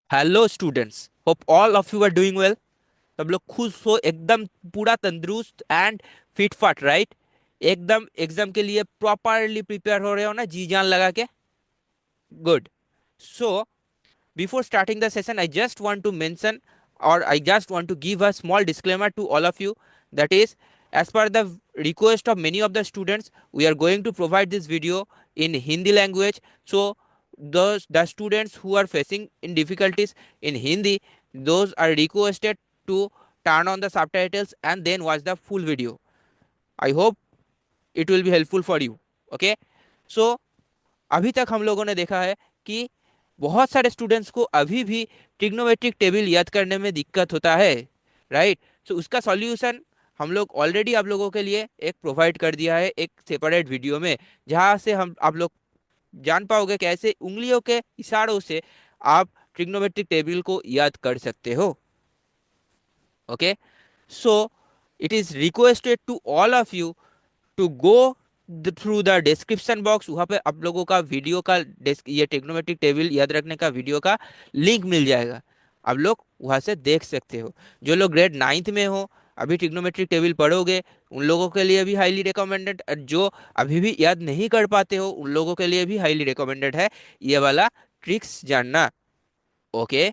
Hello students, hope all of you are doing well. सब लोग खुश हो एकदम, पूरा तंदुरुस्त एंड फिट फाट, राइट? एकदम एग्जाम के लिए प्रॉपरली प्रिपेयर हो रहे हो ना, जी जान लगा के। Good. So before starting the session, I just want to mention, or I just want to give a small disclaimer to all of you. That is, as per the request of many of the students, we are going to provide this video in Hindi language. So those the students who are facing in difficulties in Hindi, those are requested to turn on the subtitles and then watch the full video. I hope it will be helpful for you. Okay. So अभी तक हम लोगों ने देखा है कि बहुत सारे स्टूडेंट्स को अभी भी ट्रिग्नोमेट्रिक टेबल याद करने में दिक्कत होता है, राइट? सो उसका सॉल्यूशन हम लोग ऑलरेडी आप लोगों के लिए एक प्रोवाइड कर दिया है एक सेपरेट वीडियो में, जहां से हम आप लोग जान पाओगे कैसे उंगलियों के इशारों से आप ट्रिग्नोमेट्रिक टेबल को याद कर सकते हो। Okay. So it is requested to all of you to go through the description box. वहां पे आप लोगों का वीडियो का ये टेक्नोमेट्रिक टेबल याद रखने का वीडियो का लिंक मिल जाएगा। आप लोग वहां से देख सकते हो। जो लोग ग्रेड नाइन्थ में हो, अभी ट्रिग्नोमेट्रिक टेबल पढ़ोगे, उन लोगों के लिए भी हाईली रिकमेंडेड। जो अभी भी याद नहीं कर पाते हो, उन लोगों के लिए भी हाईली रिकमेंडेड है ये वाला ट्रिक्स जानना। ओके।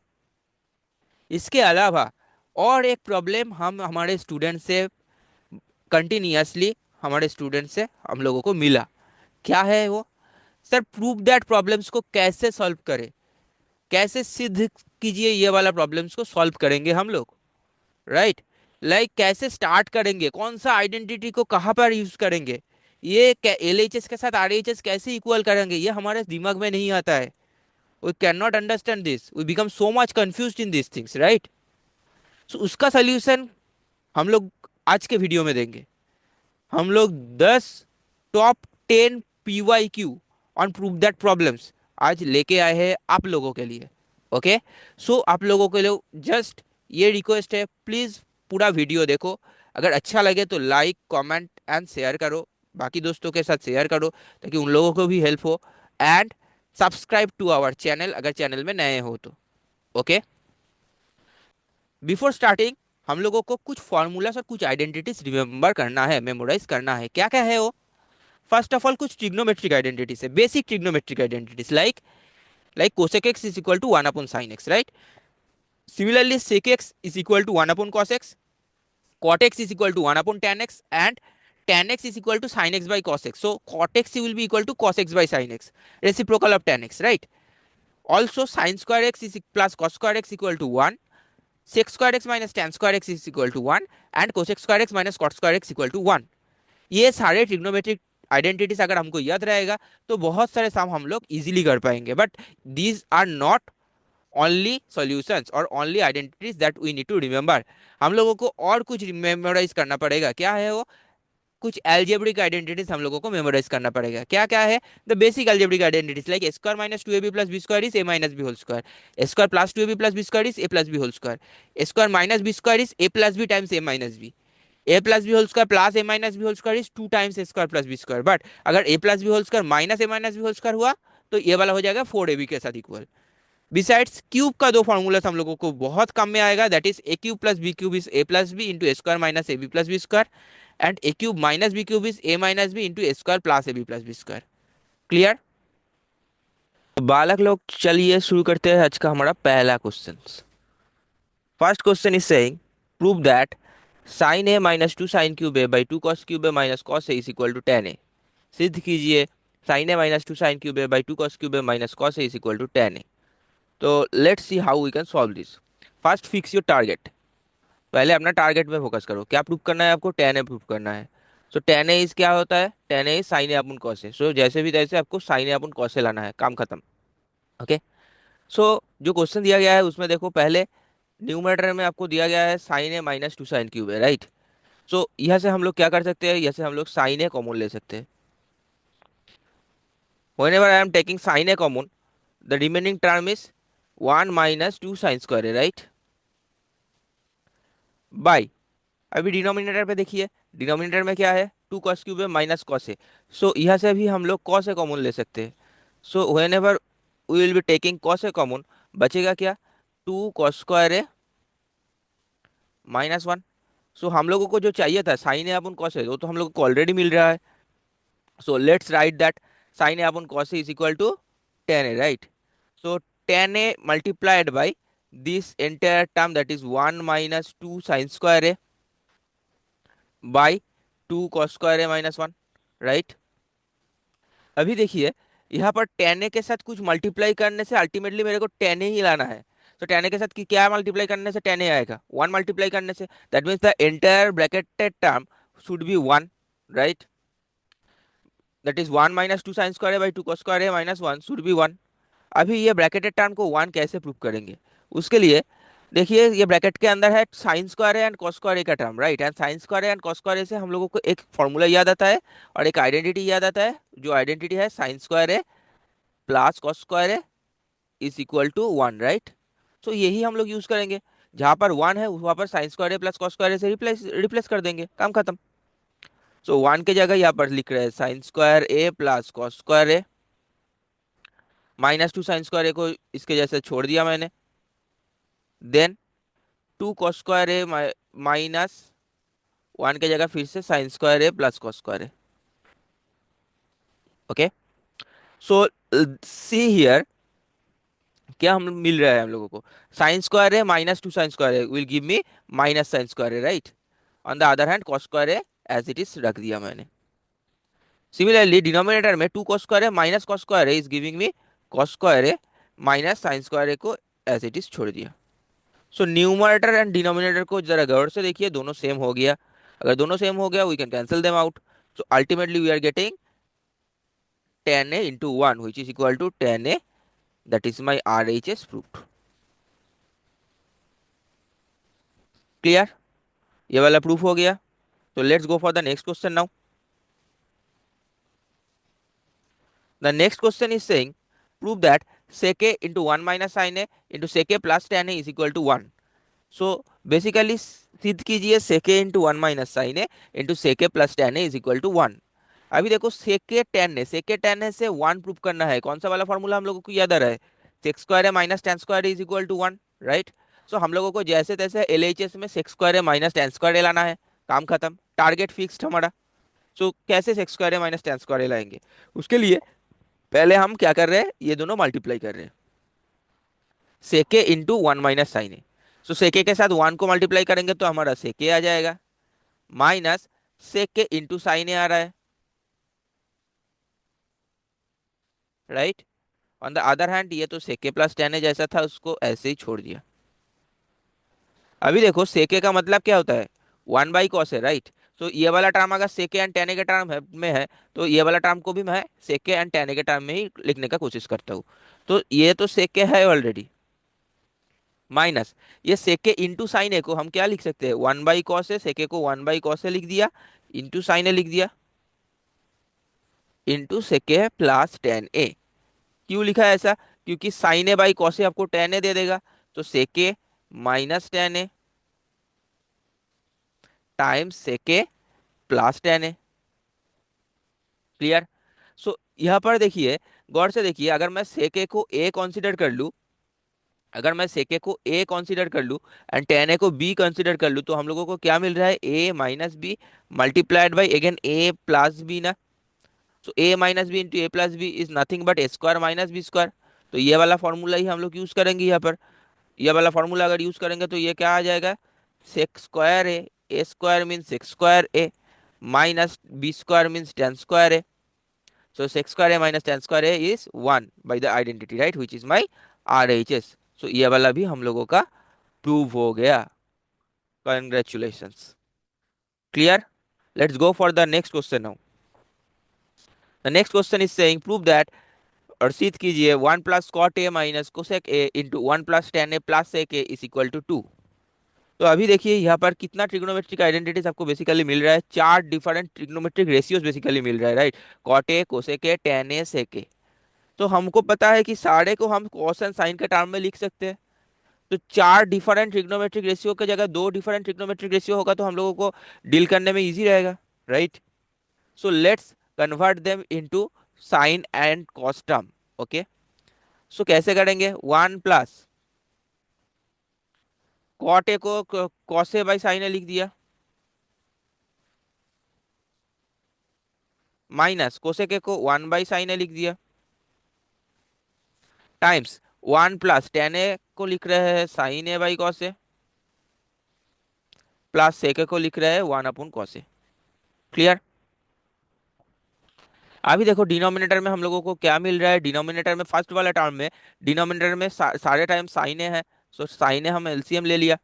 इसके अलावा और एक प्रॉब्लम हम हमारे स्टूडेंट से कंटिन्यूअसली हमारे स्टूडेंट से हम लोगों को मिला, क्या है वो? सर, प्रूव दैट प्रॉब्लम्स को कैसे सॉल्व करें, कैसे सिद्ध कीजिए ये वाला प्रॉब्लम्स को सॉल्व करेंगे हम लोग, राइट? लाइक कैसे स्टार्ट करेंगे, कौन सा आइडेंटिटी को कहाँ पर यूज करेंगे, ये एलएचएस के साथ आरएचएस कैसे इक्वल करेंगे, ये हमारे दिमाग में नहीं आता है। We can not understand this, we become so much confuse in this things, right? So उसका सोल्यूशन हम लोग आज के वीडियो में देंगे। हम लोग 10 top 10 PYQ on prove that problems आज लेके आए हैं आप लोगों के लिए। ओके। सो आप लोगों के लिए जस्ट ये रिक्वेस्ट है, प्लीज पूरा वीडियो देखो। अगर अच्छा लगे तो लाइक कमेंट एंड शेयर करो, बाकी दोस्तों के साथ शेयर करो ताकि उन लोगों को भी हेल्प हो। And subscribe to our channel अगर चैनल में नए हो तो। ओके। बिफोर स्टार्टिंग, हम लोगों को कुछ फॉर्मूलाज और कुछ आइडेंटिटीज रिमेम्बर करना है, मेमोराइज करना है। क्या क्या है वो? फर्स्ट ऑफ ऑल, कुछ ट्रिग्नोमेट्रिक आइडेंटिटीज है, basic trigonometric identities, like cosec x is equal to 1/sin x, right? Similarly sec x is equal to 1/cos x, cot x is equal to 1/tan x, and tan x is equal to sin x by cos x. So cot x will be equal to cos x by sin x, reciprocal of tan x, right? Also sin square x is plus cos square x equal to 1, sec square x minus tan square x is equal to 1, and cosec square x minus cot square x equal to 1। ये सारे trigonometric identities अगर हमको याद रहेगा तो बहुत सारे सम हम लोग इजीली कर पाएंगे। But these are not only solutions और only identities that we need to remember. हम लोगों को और कुछ मेमोराइज करना पड़ेगा। क्या है वो? कुछ एल्जेब्रिक आइडेंटिटीज हम लोगों को मेमोराइज करना पड़ेगा। क्या क्या है? The basic algebraic identities like square minus 2ab plus B square is a minus b whole square, square plus 2ab plus B square is a plus B whole square, square minus B square is a plus b times a minus b, a plus B whole square plus a minus b whole square is 2 times a square plus B square. But अगर a plus B whole square minus A minus b whole square हुआ तो ये वाला हो जाएगा 4ab के साथ equal. Besides cube का दो फॉर्मूला हम लोगों को बहुत कम में आएगा, that is a cube plus B cube is a plus B into A square minus A B plus B square, and a cube minus B cube is a minus B into A square plus A B plus B square. Clear? तो बालक लोग, चलिए शुरू करते हैं आज का हमारा पहला question. First question is saying prove that sine A minus two sine cube A by two cos cube A minus cos A is equal to tan A. सिद्ध कीजिए sine A minus two sine cube A by two cos cube A minus cos A is equal to tan A. तो let's see how we can solve this. First fix your target. पहले अपना target में focus करो। क्या prove करना है आपको? Ten ए prove करना है। सो टेन ए इज क्या होता है? Tan A is sine A upon cos A. So जैसे भी तैसे आपको साइन ए अपन कॉस ए लाना है, काम खत्म। ओके। सो जो क्वेश्चन दिया गया है उसमें देखो, पहले न्यूमरेटर में आपको दिया गया है sine A minus two sine cube है, राइट? सो यहाँ से हम लोग क्या कर सकते हैं? यहाँ से हम लोग साइन ए कॉमन ले सकते हैं। whenever I am taking sin a common, the remaining term is 1 minus 2 sin square, right? By, अभी डिनोमिनेटर पे देखिए, डिनोमिनेटर में क्या है? 2 cos क्यूब है माइनस कॉस है। सो यहाँ से भी हम लोग कॉस ए कॉमन ले सकते हैं। So whenever we will be taking cos a common, बचेगा क्या? Two cos square a -1। So हम लोगों को जो चाहिए था साइन ए अपन कॉस है वो तो हम लोगों को ऑलरेडी मिल रहा है। So let's write that sine A upon cos A is equal to tan a, right. So tan a multiplied by this entire term that is 1 - 2 sine square a by 2 cos square a -1, right. अभी देखिए यहाँ पर ten ए के साथ कुछ multiply करने से ultimately मेरे को टेन ए ही लाना है। तो टेन ए के साथ क्या मल्टीप्लाई करने से टेन ए आएगा? 1 मल्टीप्लाई करने से। That means the entire bracketed term should be 1, right. That is 1 - 2 sine square a by 2 cos square a -1 should be 1। अभी ये ब्रैकेटेड टर्म को 1 कैसे प्रूव करेंगे? उसके लिए देखिए ये ब्रैकेट के अंदर है sine square and cos square का term, right. And sine square and cos square से हम लोगों को एक फॉर्मूला याद आता है और एक आइडेंटिटी याद आता है। जो आइडेंटिटी है sine square A plus cos square A is equal to 1, right. So यही हम लोग यूज करेंगे। जहां पर 1 है वहां पर साइन स्क्वायर ए प्लस कॉस स्क्वायर से रिप्लेस रिप्लेस कर देंगे, काम खत्म। सो 1 के जगह यहाँ पर लिख रहे हैं sign square A plus cos square a -2 sine square ए को इसके जैसे छोड़ दिया मैंने। देन 2 cos स्क्वायर ए -1 के जगह फिर से sine square A plus cos square a. Okay, so see here क्या हम मिल रहा है हम लोगों को? Sine square a -2 sine square a will give me minus sine square a, right. On the other hand cos square a as it is रख दिया मैंने। सिमिलरली डिनोमिनेटर में 2 cos square A minus cos square A is giving me cos square A minus sine square ए को as it is छोड़ दिया। So numerator and denominator को जरा गौर से देखिए, दोनों सेम हो गया। अगर दोनों सेम हो गया we can cancel them out. So ultimately we are getting 10a into 1 which is equal to 10a, that is my RHS proved। Clear? ये वाला प्रूफ हो गया। तो let's go for the next question now. The next question is saying prove that sec a into 1 minus sin a into sec a plus tan a is equal to 1। So basically सिद्ध कीजिए sec a into 1 minus sin a into sec a plus tan a is equal to 1। अभी देखो sec a tan a से 1 prove करना है। कौन सा वाला फॉर्मूला हम लोगों को याद आ रहा है? sec स्क्वायर है minus tan square is equal to 1, right. So हम लोगों को जैसे तैसे LHS में sec स्क्वायर है माइनस tan स्क्वायर लाना है, काम खत्म, टारगेट फिक्स्ड हमारा। सो कैसे sec स्क्वायर है माइनस tan स्क्वायर लाएंगे? उसके लिए पहले हम क्या कर रहे हैं, ये दोनों मल्टीप्लाई कर रहे हैं, sec a into 1 minus sine a. So sec a के साथ 1 को मल्टीप्लाई करेंगे तो हमारा sec a आ जाएगा, minus sec a into sine A आ रहा है, right. On the other hand ये तो sec a plus tan a जैसा था उसको ऐसे ही छोड़ दिया। अभी देखो sec a का मतलब क्या होता है? 1/cos है, राइट। तो ये वाला टर्म अगर sec a and tan a के टर्म में है तो ये वाला टर्म को भी मैं sec a and tan a के टर्म में ही लिखने का कोशिश करता हूँ। तो ये तो sec a है ऑलरेडी, माइनस ये sec a इंटू साइन ए को हम क्या लिख सकते हैं? 1/cos है, sec a को 1/cos है लिख दिया, इंटू साइन ए लिख दिया, into sec a plus tan a। क्यों लिखा है ऐसा? क्योंकि sine A by cos A आपको tan ए दे देगा। तो sec a minus tan a times sec a plus tan a। Clear? So यहाँ पर देखिए, गौर से देखिए, अगर मैं sec a को a कंसीडर कर लूँ, अगर मैं sec a को a कंसीडर कर लूँ एंड tan a को b कंसीडर कर लूँ तो हम लोगों को क्या मिल रहा है? a minus B multiplied by again a plus B ना। So a minus B into a plus b is nothing but a square minus B square. तो ये वाला फॉर्मूला ही हम लोग यूज करेंगे यहाँ पर। ये वाला फॉर्मूला अगर यूज करेंगे तो ये क्या आ जाएगा? Sec square A square means sec square A minus B square means tan square A. So sec square A minus tan square A is 1 by the identity, right, which is my RHS। So ये वाला भी हम लोगों का prove हो गया। Congratulations. Clear? Let's go for the next question now. The next question is saying prove that, और सिद्ध कीजिए 1 plus cot A minus cosec A into 1 plus tan A plus sec A is equal to 2। तो अभी देखिए यहाँ पर कितना trigonometric identities आपको बेसिकली मिल रहा है? 4 डिफरेंट ट्रिग्नोमेट्रिक रेशियोज बेसिकली मिल रहा है, right. Cot A, cosec A, tan A, sec A. तो हमको पता है कि सारे को हम कॉस एंड साइन के टर्म में लिख सकते हैं। तो 4 डिफरेंट ट्रिग्नोमेट्रिक रेशियो की जगह 2 डिफरेंट ट्रिग्नोमेट्रिक रेशियो होगा तो हम लोगों को डील करने में इजी रहेगा, right. So let's convert them into sine and cos term. Okay, so कैसे करेंगे? 1 प्लस कॉट ए को cos A by sine A लिख दिया, माइनस कोसेक ए को 1/sin ए लिख दिया, टाइम्स 1 + tan ए को लिख रहे हैं sine A by cos A, plus sec A को लिख रहे हैं 1/cos ए। क्लियर? अभी देखो डिनोमिनेटर में हम लोगों को क्या मिल रहा है, डिनोमिनेटर में फर्स्ट वाला टर्म में डिनोमिनेटर में सारे टाइम साइन ए है, सो साइन ए हम एलसीएम ले लिया।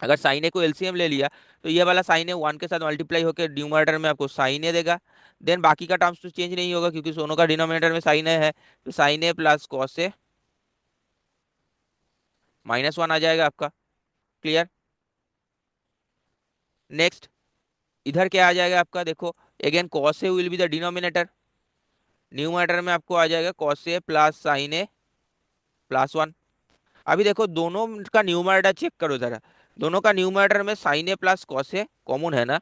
अगर साइन ए को एलसीएम ले लिया तो ये वाला साइन ए 1 के साथ मल्टीप्लाई होकर न्यूमरेटर में आपको साइन ए देगा। देन बाकी का टर्म्स तो चेंज नहीं होगा क्योंकि दोनों का डिनोमिनेटर में साइन ए है, तो साइन ए प्लस कॉस ए -1 आ जाएगा आपका। क्लियर? नेक्स्ट इधर क्या आ जाएगा आपका, देखो again cos A will be the denominator, numerator में आपको आ जाएगा कॉस ए प्लस साइन ए +1। अभी देखो दोनों का न्यूमरेटर चेक करो जरा, दोनों का न्यूमरेटर में sign A plus cos a common है ना,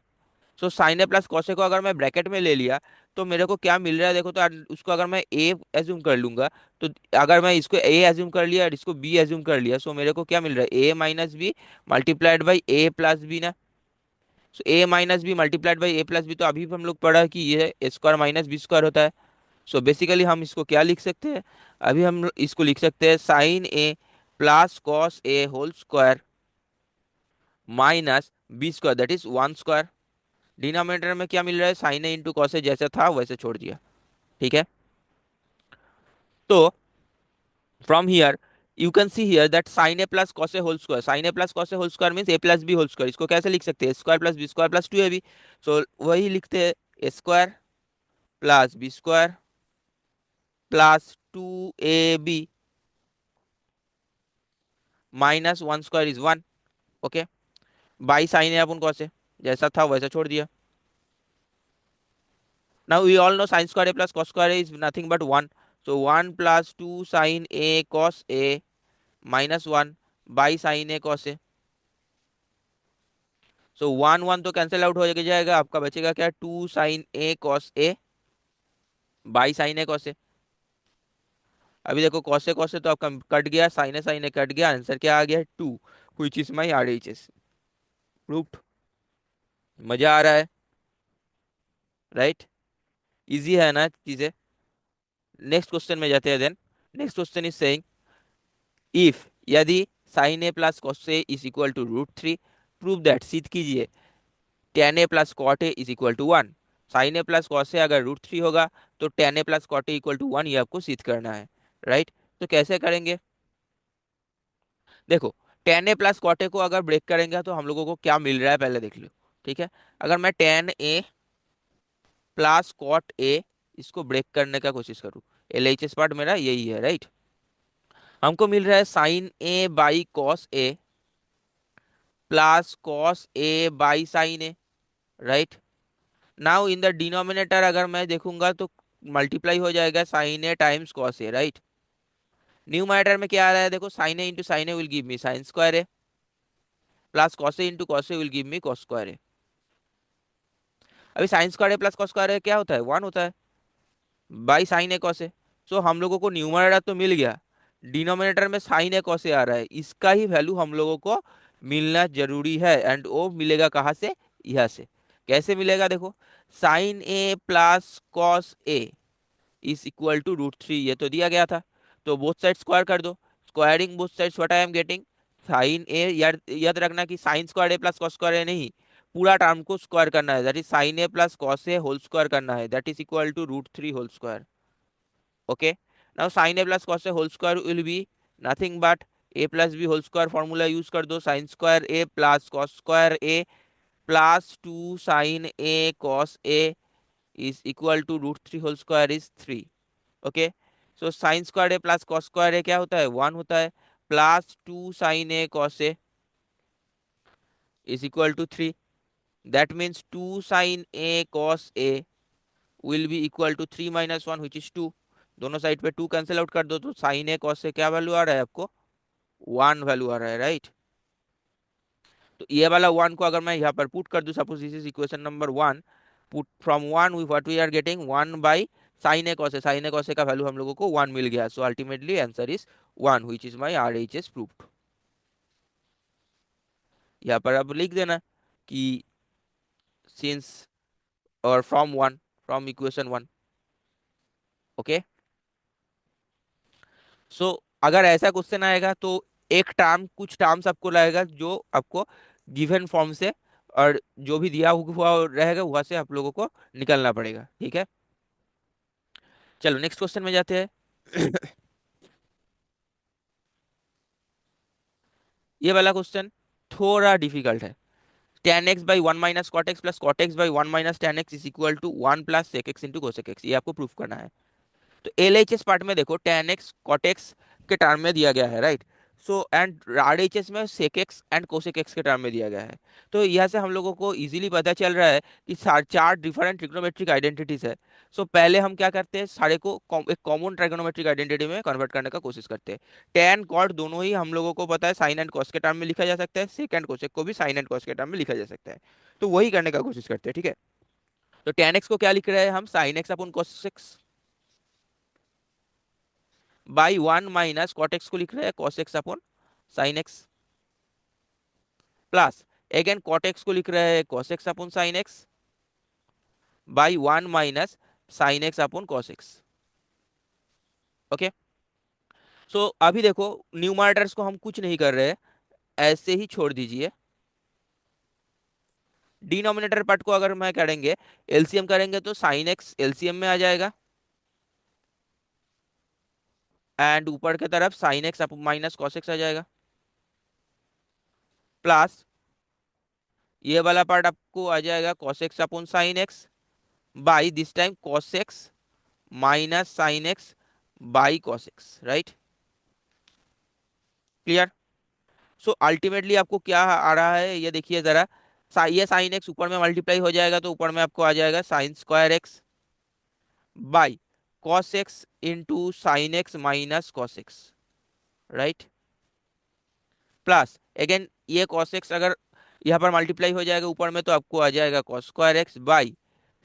so sine A plus cos ए को अगर मैं ब्रैकेट में ले लिया तो मेरे को क्या मिल रहा है देखो, तो उसको अगर मैं ए एज्यूम कर लूंगा, तो अगर मैं इसको ए एज्यूम कर लिया और इसको बी एज्यूम कर लिया, सो मेरे को क्या मिल रहा है, A minus B multiplied by A plus B ना। So A minus B multiplied by A plus B, तो अभी भी हम लोग पढ़ा कि ये A square minus B square होता है। सो बेसिकली हम इसको क्या लिख सकते हैं, अभी हम इसको लिख सकते हैं sine A plus cos A whole square minus B square that is 1 square. Denominator में क्या मिल रहा है, sine A into cos A जैसा था वैसे छोड़ दिया। ठीक है, तो from here you can see here that sine A plus cos A whole square, sine A plus cos A whole square means A plus B whole square, इसको कैसे लिख सकते हैं, square plus B square plus 2ab। So वही लिखते हैं, A square plus B square plus 2ab -1 square is 1। Okay, by sine A upon cos A जैसा था वैसा छोड़ दिया। Now we all know sin square a plus cos square a is nothing but 1. So 1 plus 2 sin a cos a -1 by sin a cos a. So 1 1 तो cancel out हो जाएगा, आपका बचेगा क्या, 2 sin a cos a by sin a cos a। अभी देखो cos a तो आपका कट गया, sin a कट गया, आंसर क्या आ गया, 2 which is my RHS proofed. मजा आ रहा है, राइट? इजी है ना चीजें। नेक्स्ट क्वेश्चन में जाते हैं then. Next question is saying if यदि sine A plus cos A is equal to √3, prove that, सिद्ध कीजिए, tan A plus cot A is equal to 1। Sine A plus cos A अगर √3 होगा तो tan A plus cot A equal to 1, ये आपको सिद्ध करना है, राइट? तो कैसे करेंगे, देखो tan A plus cot A को अगर ब्रेक करेंगे तो हम लोगों को क्या मिल रहा है पहले देख लो। ठीक है, अगर मैं tan A plus cot A इसको ब्रेक करने का कोशिश करूँ, LHS पार्ट मेरा यही है, राइट? हमको मिल रहा है sine A by cos A plus cos A by sine A, right? Now in the denominator अगर मैं देखूंगा तो मल्टीप्लाई हो जाएगा sine A times cos A, right? Numerator में क्या आ रहा है, देखो sine A into sine A will give me sine square A plus cos A into cos A will give me cos square A. अभी sine square A plus cos square A क्या होता है, 1 होता है by sine A cos A. सो हम लोगों को numerator तो मिल गया, डिनोमिनेटर में साइन ए कॉस ए आ रहा है, इसका ही वैल्यू हम लोगों को मिलना जरूरी है, एंड वो मिलेगा कहाँ से, यह से। कैसे मिलेगा, देखो sine A plus cos A is equal to √3, ये तो दिया गया था, तो बोथ साइड स्क्वायर कर दो, squaring both sides what I am getting, sine A, याद याद रखना कि sine square A plus cos square A नहीं, पूरा टर्म को स्क्वायर करना है, that is sine A plus cos A whole square करना है, that is equal to √3 whole square. Okay, now sine A plus cos A whole square will be nothing but A plus B whole square, formula use कर दो, sine square A plus cos square A plus 2 sine A cos A is equal to √3 whole square is 3। Okay, so sine square A plus cos square A क्या होता है, 1 होता है, plus 2 sine A cos A is equal to 3, that means 2 sine A cos A will be equal to 3 - 1 which is 2। दोनों side पे 2 cancel out कर दो, तो साइन ए कॉस ए क्या वैल्यू आ रहा है आपको, 1 वैल्यू आ रहा है, राइट? तो ये वाला 1 को अगर मैं यहाँ पर पुट कर दूं, suppose this is equation number 1, put from 1 we what we are getting 1 by sine A cos A, sine A cos A का वैल्यू हम लोगों को 1 मिल गया, so ultimately answer is 1 which is my RHS proved. यहाँ पर आप लिख देना कि सिंस और from one, from equation one. Okay. So अगर ऐसा क्वेश्चन आएगा तो एक टर्म, कुछ टर्म्स आपको लगेगा जो आपको गिवन फॉर्म से और जो भी दिया हुआ रहेगा वहां से आप लोगों को निकलना पड़ेगा। ठीक है, चलो नेक्स्ट क्वेश्चन में जाते हैं। ये वाला क्वेश्चन थोड़ा डिफिकल्ट है। tan x by one minus cot x plus cot x by one minus tan x is equal to one plus sec x into cosec x, ये आपको प्रूफ करना है। तो एल एच एस पार्ट में देखो tan x cot x के term में दिया गया है, right. So and are H S में sec x and cosec x के टर्म में दिया गया है। तो यहाँ से हम लोगों को इजीली पता चल रहा है कि चार डिफरेंट ट्रिग्नोमेट्रिक आइडेंटिटीज है। सो पहले हम क्या करते हैं, सारे को एक कॉमन ट्रिग्नोमेट्रिक आइडेंटिटी में कन्वर्ट करने का कोशिश करते हैं। tan cot दोनों ही हम लोगों को पता है साइन एंड कॉस के टर्म में लिखा जा सकता है, sec एंड cosec को भी साइन एंड कॉस के टर्म में लिखा जा सकता है। तो वही करने का कोशिश करते हैं, ठीक है। तो tan x को क्या लिख रहे हैं हम, sine x upon cos x by one minus cot x को लिख रहे हैं cos x upon sine x, plus again cot x को लिख रहे हैं cos x upon sine x by one minus sine x upon cos x. Okay. So अभी देखो न्यूमरेटर्स को हम कुछ नहीं कर रहे हैं, ऐसे ही छोड़ दीजिए। डिनोमिनेटर पार्ट को अगर मैं करेंगे, एलसीएम करेंगे तो साइन एक्स एलसीएम में आ जाएगा एंड ऊपर की तरफ sine x minus cos x आ जाएगा, प्लस ये वाला पार्ट आपको आ जाएगा cos x upon sine x by this time cos x minus sine x by cos x, right. Clear. So ultimately आपको क्या आ रहा है ये देखिए जरा, ये साइन एक्स ऊपर में मल्टीप्लाई हो जाएगा तो ऊपर में आपको आ जाएगा sine square x by cos x into sine x minus cos x, right. Plus again ये कॉस एक्स अगर यहाँ पर मल्टीप्लाई हो जाएगा ऊपर में तो आपको आ जाएगा cos square x by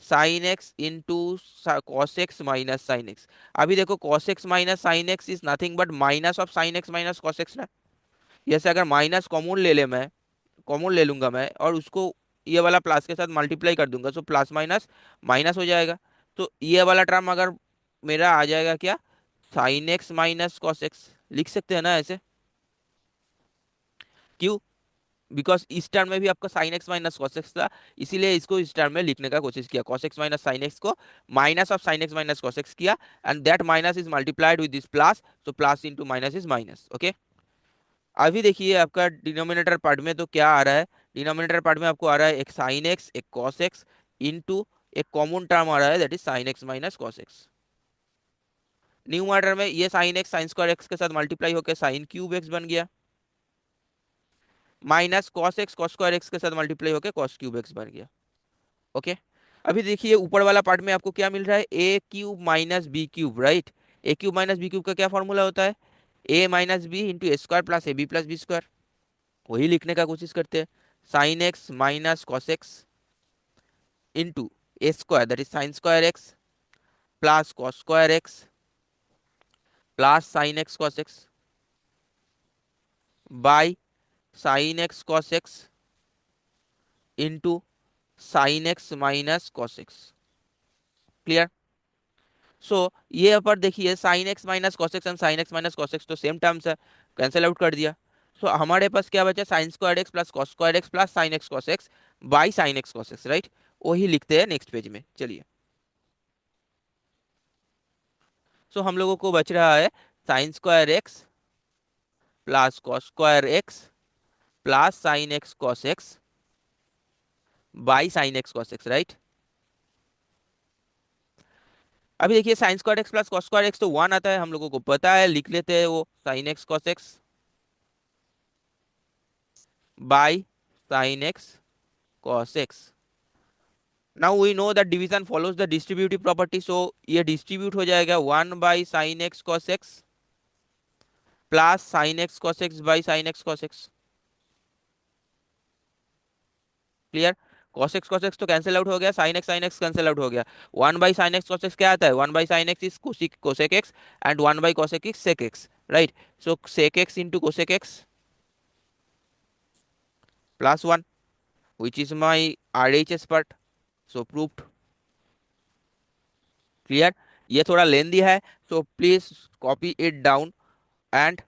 sine x into cos x minus sine x. अभी देखो cos x minus sine x is nothing but minus of sine x minus cos x ना। जैसे अगर माइनस कॉमन ले ले, मैं कॉमन ले लूंगा मैं और उसको ये वाला प्लस के साथ मल्टीप्लाई कर दूंगा, तो प्लस माइनस माइनस हो जाएगा। तो ये वाला टर्म अगर मेरा आ जाएगा क्या, sign x minus cos x लिख सकते हैं ना ऐसे। क्यों, बिकॉज इस टर्म में भी आपका sign x minus cos x था, इसीलिए इसको इस टर्म में लिखने का कोशिश किया, cos x minus sine x को minus of sine x minus cos x किया and that minus is multiplied with this plus, तो plus into minus is minus. Okay. अभी देखिए आपका डिनोमिनेटर पार्ट में तो क्या आ रहा है, डिनोमिनेटर पार्ट में आपको आ रहा है एक साइन एक्स एक कॉस एक्स इंटू एक कॉमन टर्म आ रहा है that is sine x minus cos x. Numerator में ये sine x sign square x के साथ मल्टीप्लाई होकर साइन क्यूब एक्स बन गया, माइनस कॉस स्क्वायर एक्स के साथ मल्टीप्लाई होकर कॉस क्यूब एक्स बन गया। ओके। अभी देखिए ऊपर वाला पार्ट में आपको क्या मिल रहा है, A cube minus B cube, right. A cube minus B cube का क्या फॉर्मूला होता है, A minus B into A square plus A B plus B square. वही लिखने का कोशिश करते हैं, sine x minus cos x into A square that is sine square x plus cos square x plus sine x cos x by sine x cos x into sine x minus cos x. Clear. So ये पर देखिए sine x minus cos x and sign x minus cos x तो same terms है, cancel out कर दिया। सो हमारे पास क्या बचा, sign square x plus cos square x plus sine x cos x by sine x cos x, right. वही लिखते हैं नेक्स्ट पेज में, चलिए। सो हम लोगों को बच रहा है sine square x plus cos square x plus sine x cos x by sine x cos x, right. अभी देखिए sign square x plus cos square x तो वन आता है, हम लोगों को पता है, लिख लेते हैं वो sign x cos x by sine x cos x। now we know that division follows the distributive property, so ये distribute हो जाएगा one by sine x cos x plus sine x cos x by sine x cos x। Clear. cos x तो cancel out हो गया, sine x cancel out हो गया, one by sine x cos x क्या आता है, one by sine x is cosec x and one by cosec is sec x, right. So sec x into cosec x plus 1, which is my RHS part. So proved. Clear? ये थोड़ा लेंदी है, so please copy it down and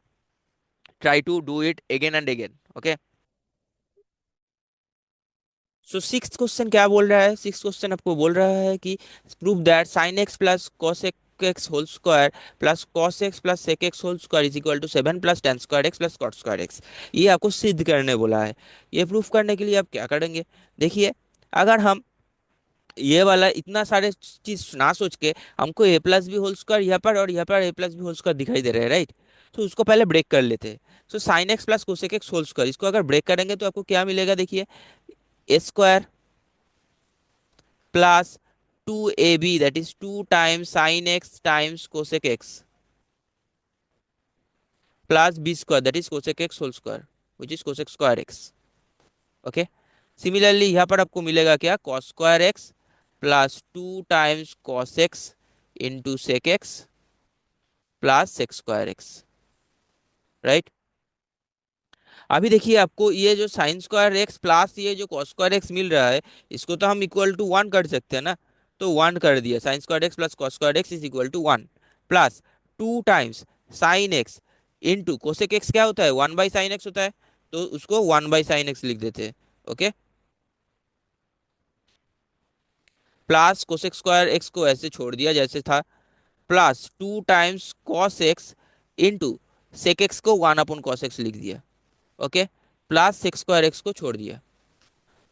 try to do it again and again. Okay. So six question क्या बोल रहा है? Six question आपको बोल रहा है कि prove that sine x plus cos x whole square plus cos x plus sec x whole square is equal to 7 plus tan square x plus cot square x. ये आपको सिद्ध करने बोला है। ये प्रूफ करने के लिए आप क्या करेंगे? देखिए, अगर हम ये वाला इतना सारे चीज ना सोच के, हमको ए प्लस बी होल स्क्वायर यहाँ पर और यहाँ पर ए प्लस बी होल स्क्वायर दिखाई दे रहा है, राइट? तो उसको पहले ब्रेक कर लेते हैं। So sine x plus cosec x whole square, इसको अगर ब्रेक करेंगे तो आपको क्या मिलेगा? देखिए, A square plus 2ab, that is 2 times sin x times cosec x, plus b square, that is cosec x whole square, which is cosec square x. Okay. Similarly यहाँ पर आपको मिलेगा क्या? cos square x plus 2 times cos x into sec x plus sec square x, right? अभी देखिए, आपको ये जो साइन स्क्वायर एक्स प्लस ये जो कॉस स्क्वायर एक्स मिल रहा है, इसको तो हम इक्वल टू वन कर सकते हैं ना। तो वन कर दिया, sine square x plus cos square x is equal to one, plus 2 times sine x into cosec x क्या होता है? 1/sin एक्स होता है, तो उसको 1/sin एक्स लिख देते हैं। Okay, plus cosec square x को ऐसे छोड़ दिया जैसे था, plus 2 times cos x into sec x को 1/cos एक्स लिख दिया। Okay, plus sec square x को छोड़ दिया।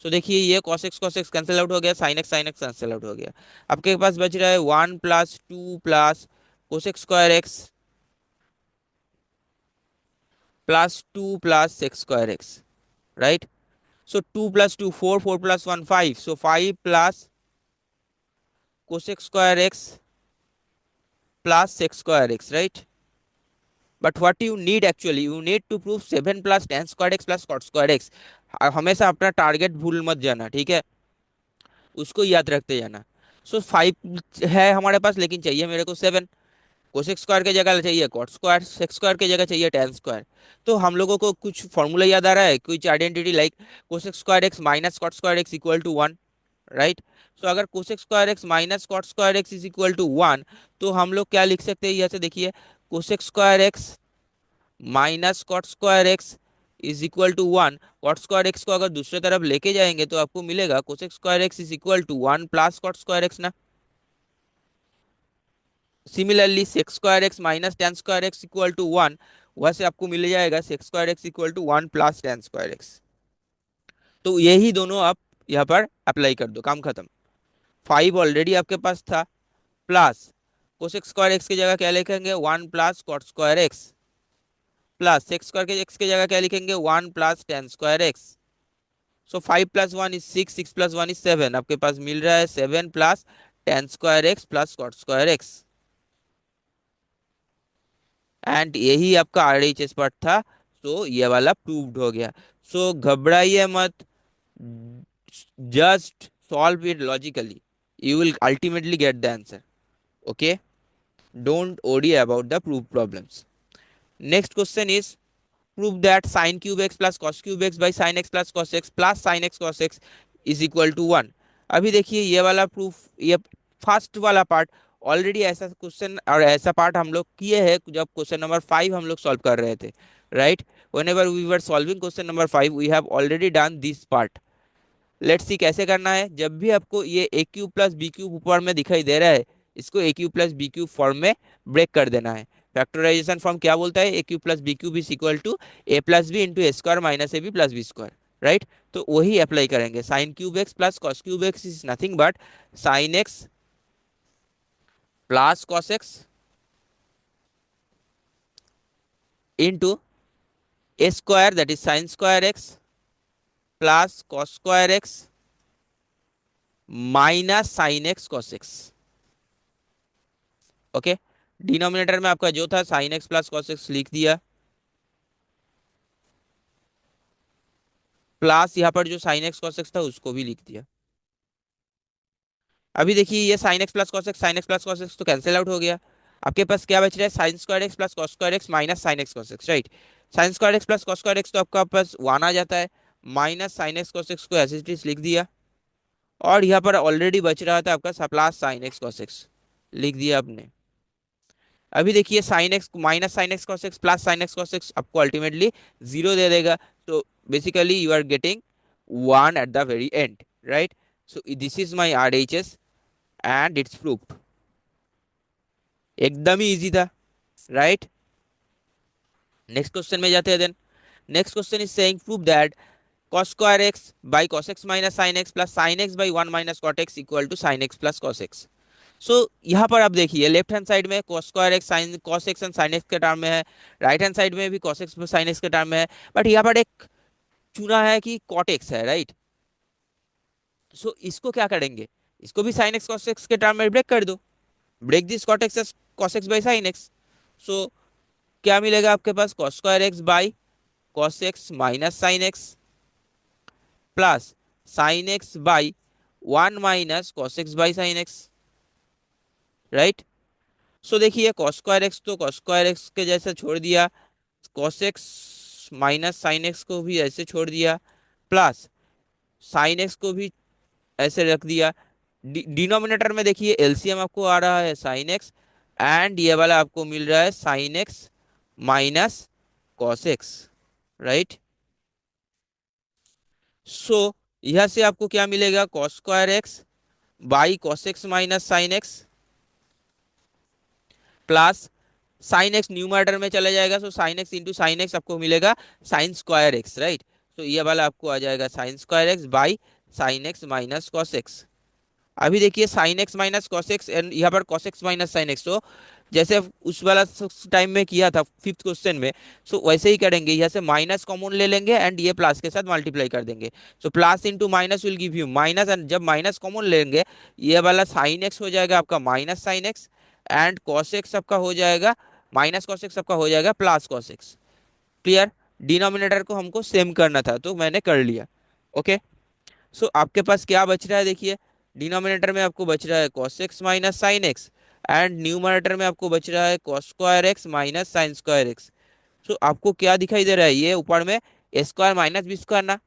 तो देखिए, ये cos x कैंसिल आउट हो गया, sin x कैंसिल आउट हो गया। आपके पास बच रहा है 1 plus 2 plus cosec square x plus 2 plus sec square x, right? So 2 plus 2 4, 4 plus 1 5, so 5 plus cosec square x plus sec square x, right? But what you need actually, you need to prove 7 plus tan square x plus cot square x. हमेशा अपना target भूल मत जाना, ठीक है? उसको याद रखते जाना। सो 5 है हमारे पास, लेकिन चाहिए मेरे को 7। कोसेक स्क्वायर की जगह चाहिए कॉट स्क्वायर, सेक स्क्वायर की जगह चाहिए टेन स्क्वायर। तो हम लोगों को कुछ फॉर्मूला याद आ रहा है, कुछ identity, like cosec square x minus cot square x equal to one, right? So अगर cosec square x minus cot square x is equal to one, तो हम लोग क्या लिख सकते हैं? यहाँ से देखिए, cosec square x minus cot square x is equal to one. Cot square x को अगर दूसरे तरफ लेके जाएंगे तो आपको मिलेगा cosec square x is equal to one plus cot square x ना। Similarly sec square x minus tan square x equal to one, वहां से आपको मिल जाएगा sec square x equal to one plus tan square x. तो यही दोनों आप यहाँ पर अप्लाई कर दो, काम खत्म। 5 ऑलरेडी आपके पास था, प्लस कोसेक स्क्वायर एक्स की जगह क्या लिखेंगे? One plus cot square x, plus sec square के एक्स की जगह क्या लिखेंगे? One plus tan square x. So 5 plus 1 is 6, 6 plus 1 is 7। आपके पास मिल रहा है 7 plus tan square x plus cot square x, and यही आपका RHS पार्ट था। सो ये वाला प्रूव्ड हो गया। सो घबराइए मत, just solve it logically, you will ultimately get the answer. Okay, don't worry about the proof problems. Next question is, prove that sin cube x plus cos cube x by sin x plus cos x plus sin x cos x is equal to one. अभी देखिए, ये वाला proof, ये first वाला part already ऐसा question और ऐसा part हम लोग किए हैं जब क्वेश्चन नंबर 5 हम लोग सॉल्व कर रहे थे, right? whenever we were solving question number 5 we have already done this part. Let's see कैसे करना है। जब भी आपको ये A cube plus B cube ऊपर में दिखाई दे रहा है, इसको A cube plus B cube form में ब्रेक कर देना है। फैक्टराइजेशन फॉर्म क्या बोलता है? A cube plus B cube is equal to A plus B into A square minus A B plus B square, right? तो वही अप्लाई करेंगे। Sine cube x plus cos cube x is nothing but sign x plus cos x into A square, that is sine square x plus cos square x minus sine x cos x. Okay, denominator में आपका जो था sign x plus cos x लिख दिया, plus यहाँ पर जो sine x cos x था उसको भी लिख दिया। अभी देखिए, ये sign x plus cos x, sign x plus cos x तो कैंसिल आउट हो गया। आपके पास क्या बच रहा है? Sine square x plus cos square x minus sine x cos x, right? Sign square x plus cos square x तो आपका पास वन आ जाता है, minus sine x cos x को ऐसे इट इज लिख दिया। और यहाँ पर ऑलरेडी बच रहा था आपका plus sine x cos x, लिख दिया आपने। अभी देखिए sine x minus sine x cos x plus sine x cos x आपको अल्टीमेटली जीरो दे देगा। तो basically you are getting one at the very end, right? So this is my R H S and it's proof. एकदम ही easy था, right? Next question में जाते हैं then. Next question is saying prove that cos square x by cos x minus sin x plus sin x by 1 minus cot x equal to sin x plus cos x। So यहाँ पर आप देखिए left hand side में cos square x sine cos x and sin x के term में है, right hand side में भी cos x sin x के टर्म में है, बट यहाँ पर एक चुना है कि cot x है, राइट? सो इसको क्या करेंगे, इसको भी sin x cos x के टर्म में ब्रेक कर दो। Break this cot x as cos x by sin x। So क्या मिलेगा आपके पास, cos square x by cos x minus sine x plus sine x by one minus cos x by sine x, right? So देखिए cos square x तो cos square x के जैसा छोड़ दिया, cos x minus sine x को भी ऐसे छोड़ दिया, प्लस साइन एक्स को भी ऐसे रख दिया। डिनोमिनेटर में देखिए एलसीएम आपको आ रहा है साइन एक्स, एंड ये वाला आपको मिल रहा है sine x minus cos x, right? So यह से आपको क्या मिलेगा, cos square x by cos x minus sine x plus sine x numerator में चला जाएगा, so sine x into sine x आपको मिलेगा साइन स्क्वायर एक्स, राइट? तो ये वाला आपको आ जाएगा sine square x by sine x minus cos x. अभी देखिए sine x minus cos x and यहाँ पर cos x minus sine x, तो जैसे उस वाला टाइम में किया था फिफ्थ क्वेश्चन में, सो वैसे ही करेंगे। यहाँ से माइनस कॉमन ले लेंगे एंड ये प्लस के साथ मल्टीप्लाई कर देंगे। So plus into minus will give you minus, and जब माइनस कॉमन लेंगे ये वाला साइन एक्स हो जाएगा आपका minus sine x, and cos x आपका हो जाएगा माइनस कॉस एक्स आपका हो जाएगा plus cos x. Clear? Denominator को हमको सेम करना था तो मैंने कर लिया। ओके, सो आपके पास क्या बच रहा है देखिए, डिनोमिनेटर में आपको बच रहा है cos x minus sine x, and numerator में आपको बच रहा है cos square x minus sine square x. So आपको क्या दिखाई दे रहा है, ये ऊपर में A square minus B square ना,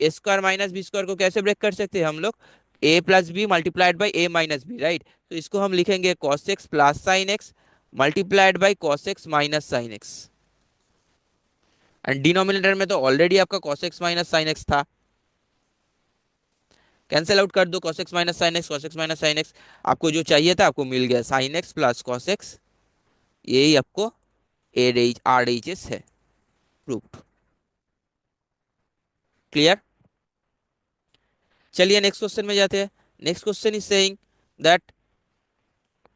A square minus B square को कैसे ब्रेक कर सकते हैं हम लोग, A plus B multiplied by A minus B, right? तो इसको हम लिखेंगे cos x plus sine x multiplied by cos x minus sine x, and denominator में तो ऑलरेडी आपका cos x minus sine x था, कैंसिल आउट कर दो cos x minus sine x, cos x minus sine x. आपको जो चाहिए था आपको मिल गया, sine x plus cos x, यही आपको आर एच एस है, प्रूफ। क्लियर? चलिए नेक्स्ट क्वेश्चन में जाते हैं। Next question is saying that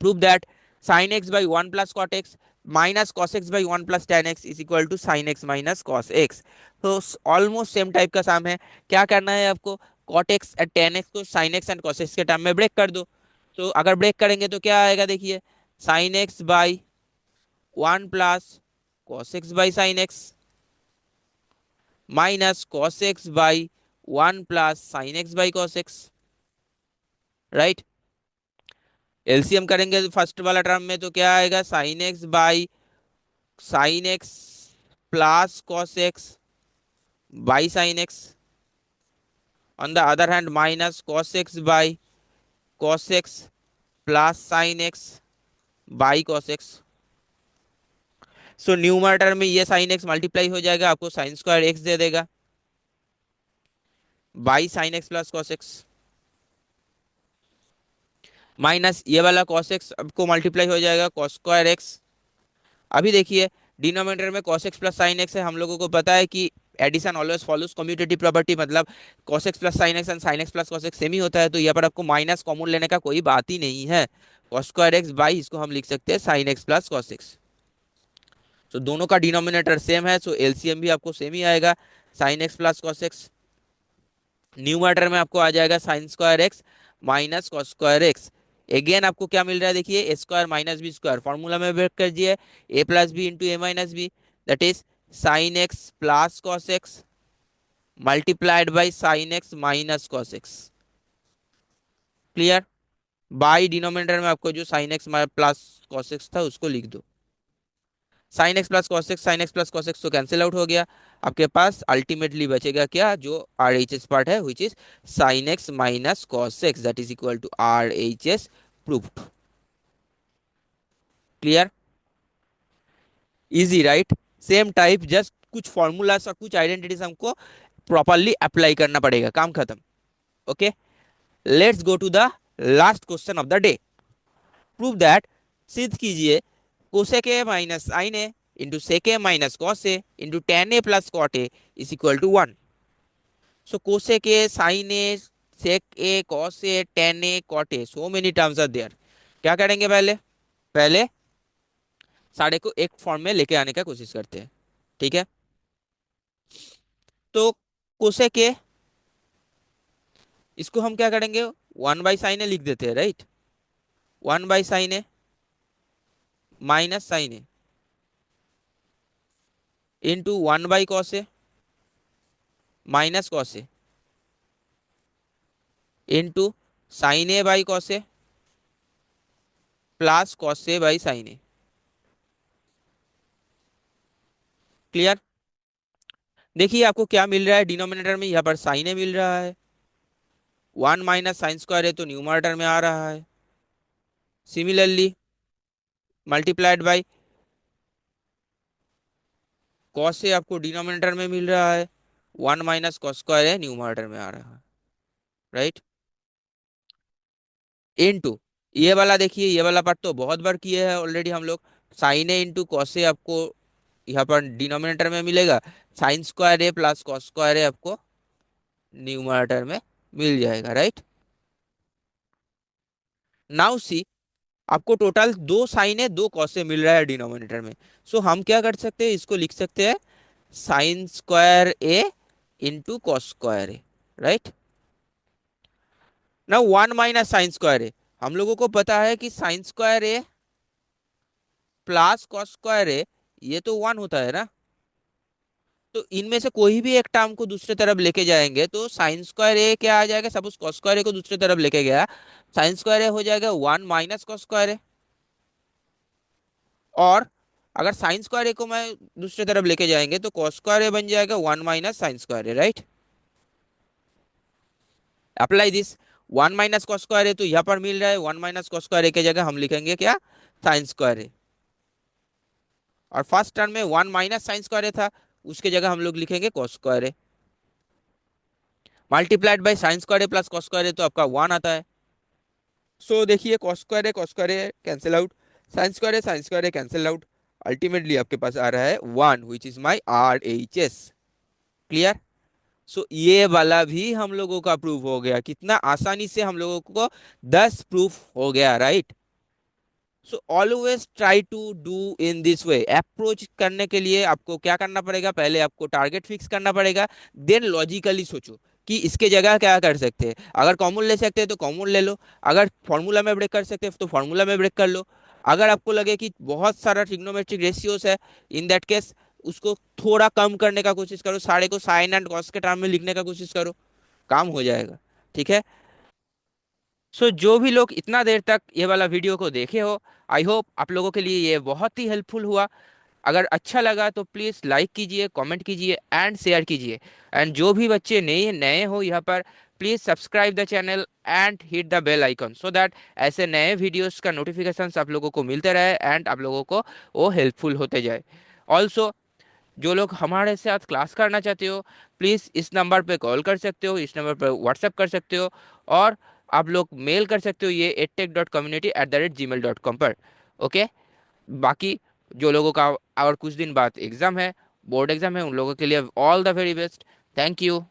prove that sine x by one plus cot x minus cos x by one plus tan x is equal to sine x minus cos x. तो almost same type का sum है। क्या करना है आपको, cot x and tan x को sine x and cos x के term में ब्रेक कर दो। तो अगर ब्रेक करेंगे तो क्या आएगा देखिए, sine x by one plus cos x by sine x minus cos x by one plus sine x by cos x, right? LCM करेंगे फर्स्ट वाला टर्म में तो क्या आएगा, sign x by sine x plus cos x by sine x, on the other hand minus cos x by cos x plus sine x by cos x. So numerator में ये sine x multiply हो जाएगा, आपको sign square x दे देगा by sine x plus cos x, minus ये वाला cos x आपको multiply हो जाएगा cos स्क्वायर एक्स। अभी देखिए डिनोमिनेटर में cos x plus sine x है, हम लोगों को पता है कि addition always follows commutative property, मतलब cos x plus sine x and sin x plus cos x same ही होता है, तो यहाँ पर आपको माइनस कॉमन लेने का कोई बात ही नहीं है। cos स्क्वायर एक्स बाई इसको हम लिख सकते हैं sin x plus cos x। तो दोनों का डिनोमिनेटर सेम है, सो एलसीएम भी आपको सेम ही आएगा, sin x plus cos x। Numerator में आपको आ जाएगा sine square x minus cos square x. Again आपको क्या मिल रहा है देखिए, A square minus B square formula में ब्रेक कर दिए, A plus B into A minus B, that is sine x plus cos x multiplied by sine x minus cos x. Clear? By denominator में आपको जो sine x plus cos x था उसको लिख दो। Sign x plus cos x, sign x plus cos x तो cancel out हो गया। आपके पास अल्टीमेटली बचेगा क्या, जो आर एच एस पार्ट है, which is sine x minus cos x, that is equal to R H S proofed. Clear? Easy right? Same type, just कुछ formulas और कुछ आइडेंटिटीज हमको प्रॉपरली अप्लाई करना पड़ेगा, काम खत्म। Okay, let's go to the last question of the day. Prove that, सिद्ध कीजिए, cosec A minus sine A into sec A minus cos A into tan A plus cot A is equal to 1। So cosec A, sine A, sec A, cos A, tan A, cot A, so many terms are there. क्या करेंगे पहले? पहले सारे को एक form में लेके आने का कोशिश करते हैं। ठीक है, तो कोसेक ए, इसको हम क्या करेंगे, 1/sin ए लिख देते हैं, right? 1/sin A minus sine A into 1/cos A minus cos A into sine A by cos A plus cos A by sine A. Clear? देखिए आपको क्या मिल रहा है डिनोमिनेटर में, यहाँ पर साइन ए मिल रहा है, 1 - sin² है तो न्यूमरेटर में आ रहा है। Similarly multiplied by cos A आपको डिनोमिनेटर में मिल रहा है, 1 - cos² है, न्यूमरेटर में आ रहा है, राइट? इनटू ये वाला, देखिए ये वाला पार्ट तो बहुत बार किए हैं ऑलरेडी हम लोग। Sign A into cos A आपको यहाँ पर डिनोमिनेटर में मिलेगा, sin² प्लस cos² आपको न्यूमरेटर में मिल जाएगा, राइट? नाउ सी, आपको टोटल दो साइन है, दो कॉस मिल रहा है डिनोमिनेटर में। सो हम क्या कर सकते हैं, इसको लिख सकते हैं sin² इंटू cos², राइट? ना 1 - sin², हम लोगों को पता है कि sin² प्लस cos², ये तो 1 होता है ना। तो इनमें से कोई भी एक टर्म को दूसरे तरफ लेके जाएंगे तो sin² क्या आ जाएगा, सपोज cos² को दूसरे तरफ लेके गया, sin² हो जाएगा 1 - cos²। और अगर sin² को मैं दूसरे तरफ लेके जाएंगे तो cos² बन जाएगा 1 - sin², right? Apply this, 1 - cos² तो यहाँ पर मिल रहा है, 1 - cos² की जगह हम लिखेंगे क्या, sin²। और फर्स्ट टर्म में 1 - sin² था, उसके जगह हम लोग लिखेंगे cos²। Multiplied by sin² plus cos² तो आपका 1 आता है। सो देखिए cos² cancel out, sin² cancel out, ultimately आपके पास आ रहा है 1 which is my R H S. Clear? So ये वाला भी हम लोगों का प्रूफ हो गया, कितना आसानी से हम लोगों को 10 प्रूफ हो गया, right? So always try to do in this way. Approach करने के लिए आपको क्या करना पड़ेगा, पहले आपको टारगेट फिक्स करना पड़ेगा, देन लॉजिकली सोचो कि इसके जगह क्या कर सकते हैं। अगर कॉमन ले सकते हैं तो कॉमन ले लो, अगर फॉर्मूला में ब्रेक कर सकते हैं तो फॉर्मूला में ब्रेक कर लो। अगर आपको लगे कि बहुत सारा ट्रिग्नोमेट्रिक रेशियोस है, इन दैट केस उसको थोड़ा कम करने का कोशिश करो, सारे को साइन एंड कॉस के टर्म में लिखने का कोशिश करो, काम हो जाएगा। ठीक है? सो जो भी लोग इतना देर तक ये वाला वीडियो को देखे हो, आई होप आप लोगों के लिए ये बहुत ही हेल्पफुल हुआ। अगर अच्छा लगा तो प्लीज़ लाइक कीजिए, कमेंट कीजिए एंड शेयर कीजिए। एंड जो भी बच्चे नए नए हो यहाँ पर, please subscribe the channel and hit the bell icon, so that ऐसे नए वीडियोस का नोटिफिकेशंस आप लोगों को मिलते रहे एंड आप लोगों को वो हेल्पफुल होते जाए। ऑल्सो जो लोग हमारे साथ क्लास करना चाहते हो, प्लीज़ इस नंबर पे कॉल कर सकते हो, इस नंबर पे व्हाट्सएप कर सकते हो, और आप लोग मेल कर सकते हो ये edtech.community@gmail.com पर। ओके, बाकी जो लोगों का और कुछ दिन बाद एग्ज़ाम है, बोर्ड एग्ज़ाम है, उन लोगों के लिए all the very best. Thank you.